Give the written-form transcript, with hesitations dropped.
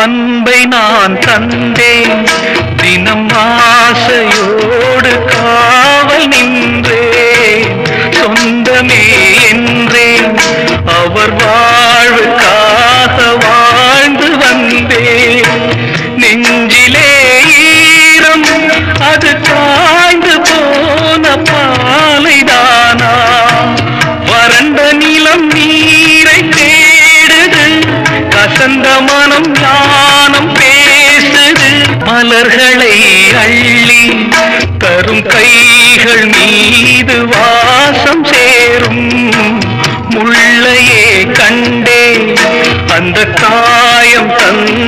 அன்பை நான் தந்தேன், தினம் ஆசையோடு காவல் நின்றேன். சொந்தமே என்றேன், அவர் வாழ்வுக்காக வாழ்ந்து வந்தேன். நெஞ்சிலே ஈரம் அது காய்ந்து போன பாலைதானா? வறண்ட நிலம் நீரை தேடுது, கசந்த மனம் ஞானம் பேசுது. மலர்களை அள்ளி தரும் கைகள் மீது வாசம் சேரும். முள்ளையே கண்டே அந்த காயம் தந்த